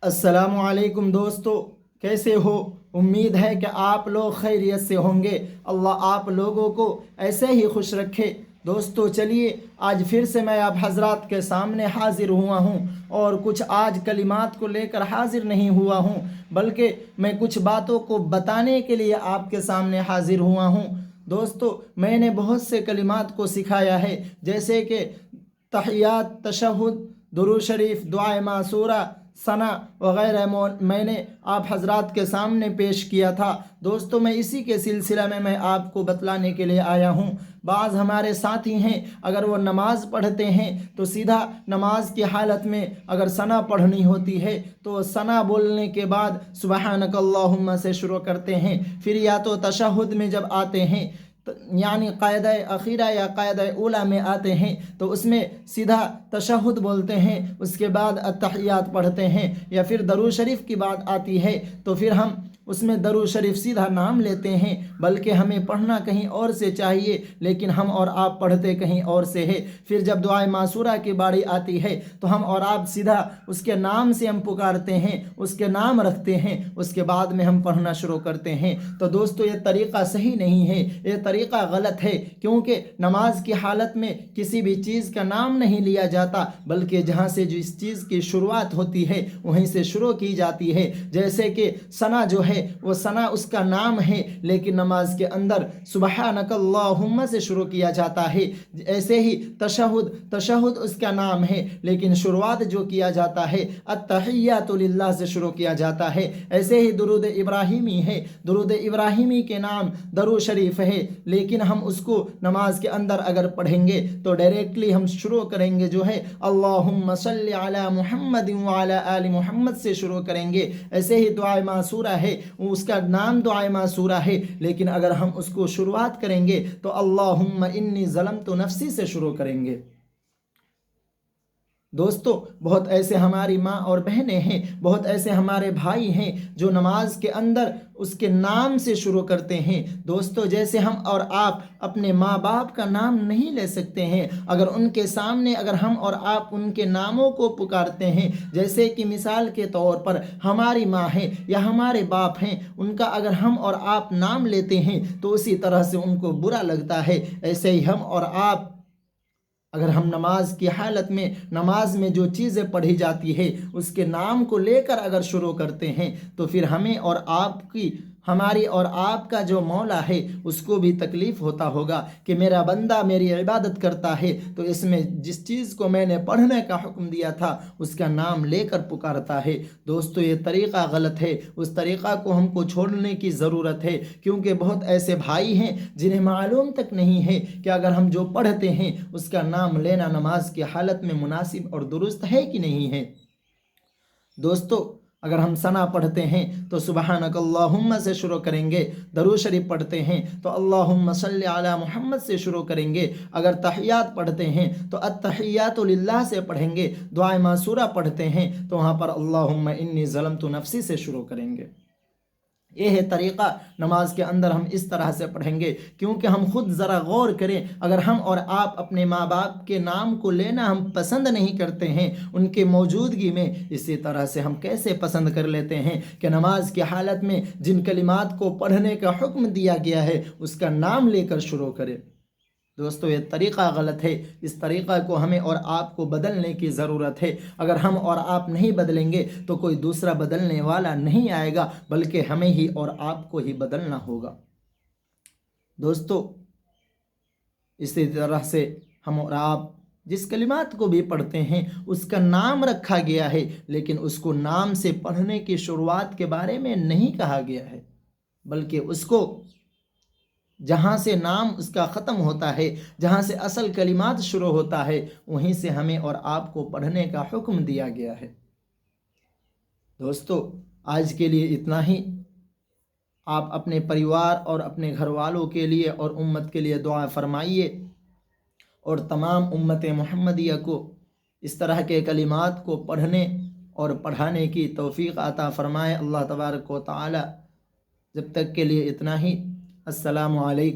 अस्सलामु अलैकुम दोस्तों, कैसे हो? उम्मीद है कि आप लोग खैरियत से होंगे। अल्लाह आप लोगों को ऐसे ही खुश रखे। दोस्तों चलिए, आज फिर से मैं आप हजरात के सामने हाजिर हुआ हूँ और कुछ आज कलिमात को लेकर हाजिर नहीं हुआ हूँ, बल्कि मैं कुछ बातों को बताने के लिए आपके सामने हाजिर हुआ हूँ। दोस्तों, मैंने बहुत से कलिमात को सिखाया है, जैसे कि तहियात, तशहुद, दुरूद शरीफ, दुआ मासूरा, सना वगैरह मैंने आप हजरात के सामने पेश किया था। दोस्तों, मैं इसी के सिलसिला में मैं आपको बतलाने के लिए आया हूँ। बाज़ हमारे साथी हैं, अगर वो नमाज़ पढ़ते हैं तो सीधा नमाज की हालत में अगर सना पढ़नी होती है तो सना बोलने के बाद सुबहानक अल्लाहुम्मा से शुरू करते हैं। फिर या तो तशहुद में जब आते हैं यानी क़ायदा अखीरा या क़ायदा ऊला में आते हैं तो उसमें सीधा तशहुद बोलते हैं, उसके बाद अत्तहियात पढ़ते हैं। या फिर दरूद शरीफ की बात आती है तो फिर हम उसमें दरूद शरीफ सीधा नाम लेते हैं, बल्कि हमें पढ़ना कहीं और से चाहिए, लेकिन हम और आप पढ़ते कहीं और से है। फिर जब दुआ मासूरा की बारी आती है तो हम और आप सीधा उसके नाम से हम पुकारते हैं, उसके नाम रखते हैं, उसके बाद में हम पढ़ना शुरू करते हैं। तो दोस्तों, ये तरीक़ा सही नहीं है, ये तरीक़ा गलत है, क्योंकि नमाज की हालत में किसी भी चीज़ का नाम नहीं लिया जाता, बल्कि जहाँ से जिस चीज़ की शुरुआत होती है वहीं से शुरू की जाती है। जैसे कि सना जो है वो सना उसका नाम है, लेकिन नमाज के अंदर सुबहानक अल्लाहुम्मा से शुरू किया जाता है। ऐसे ही तशहुद उसका नाम है, लेकिन शुरुआत जो किया जाता है अत्तहियातु लिल्लाह से शुरू किया जाता है। ऐसे ही दुरूद इब्राहिमी है, दुरूद इब्राहिमी के नाम दरूद शरीफ है, लेकिन हम उसको नमाज के अंदर अगर पढ़ेंगे तो डायरेक्टली हम शुरू करेंगे जो है अल्लाहुम्मा सल्ली अला मुहम्मद व अला आलि मुहम्मद से शुरू करेंगे। ऐसे ही दुआ मासूरा है, उसका नाम दुआ मासूरा है, लेकिन अगर हम उसको शुरुआत करेंगे तो अल्लाहुम्मा इन्नी ज़लमतु नफ्सी से शुरू करेंगे। दोस्तों, बहुत ऐसे हमारी माँ और बहनें हैं, बहुत ऐसे हमारे भाई हैं जो नमाज के अंदर उसके नाम से शुरू करते हैं। दोस्तों, जैसे हम और आप अपने माँ बाप का नाम नहीं ले सकते हैं, अगर उनके सामने अगर हम और आप उनके नामों को पुकारते हैं, जैसे कि मिसाल के तौर पर हमारी माँ है या हमारे बाप हैं, उनका अगर हम और आप नाम लेते हैं तो उसी तरह से उनको बुरा लगता है। ऐसे ही हम और आप अगर हम नमाज की हालत में नमाज में जो चीज़ें पढ़ी जाती है उसके नाम को लेकर अगर शुरू करते हैं तो फिर हमें और आपकी हमारी और आपका जो मौला है उसको भी तकलीफ़ होता होगा कि मेरा बंदा मेरी इबादत करता है तो इसमें जिस चीज़ को मैंने पढ़ने का हुक्म दिया था उसका नाम लेकर पुकारता है। दोस्तों, ये तरीक़ा गलत है, उस तरीक़ा को हमको छोड़ने की ज़रूरत है, क्योंकि बहुत ऐसे भाई हैं जिन्हें मालूम तक नहीं है कि अगर हम जो पढ़ते हैं उसका नाम लेना नमाज की हालत में मुनासिब और दुरुस्त है कि नहीं है। दोस्तों, अगर हम सना पढ़ते हैं तो सुबहानक अल्लाहुम्मा से शुरू करेंगे, दरूद शरीफ पढ़ते हैं तो अल्लाहुम्मा सल्ली अला मुहम्मद से शुरू करेंगे, अगर तहियात पढ़ते हैं तो अत्तहियातु लिल्लाह से पढ़ेंगे, दुआ मासूरा पढ़ते हैं तो वहाँ पर अल्लाहुम्मा इन्नी ज़लमतु नफ्सी से शुरू करेंगे। ये है तरीक़ा, नमाज के अंदर हम इस तरह से पढ़ेंगे। क्योंकि हम खुद ज़रा गौर करें, अगर हम और आप अपने माँ बाप के नाम को लेना हम पसंद नहीं करते हैं उनके मौजूदगी में, इसी तरह से हम कैसे पसंद कर लेते हैं कि नमाज की हालत में जिन कलिमात को पढ़ने का हुक्म दिया गया है उसका नाम लेकर शुरू करें। दोस्तों, ये तरीक़ा गलत है, इस तरीक़ा को हमें और आपको बदलने की ज़रूरत है। अगर हम और आप नहीं बदलेंगे तो कोई दूसरा बदलने वाला नहीं आएगा, बल्कि हमें ही और आपको ही बदलना होगा। दोस्तों, इसी तरह से हम और आप जिस कलिमात को भी पढ़ते हैं उसका नाम रखा गया है, लेकिन उसको नाम से पढ़ने की शुरुआत के बारे में नहीं कहा गया है, बल्कि उसको जहाँ से नाम उसका ख़त्म होता है, जहाँ से असल कलिमात शुरू होता है, वहीं से हमें और आपको पढ़ने का हुक्म दिया गया है। दोस्तों, आज के लिए इतना ही। आप अपने परिवार और अपने घर वालों के लिए और उम्मत के लिए दुआ फरमाइए और तमाम उम्मत मुहम्मदिया को इस तरह के कलिमात को पढ़ने और पढ़ाने की तौफीक अता फ़रमाए अल्लाह तबारक व तआला। जब तक के लिए इतना ही। अस्सलामु अलैकुम।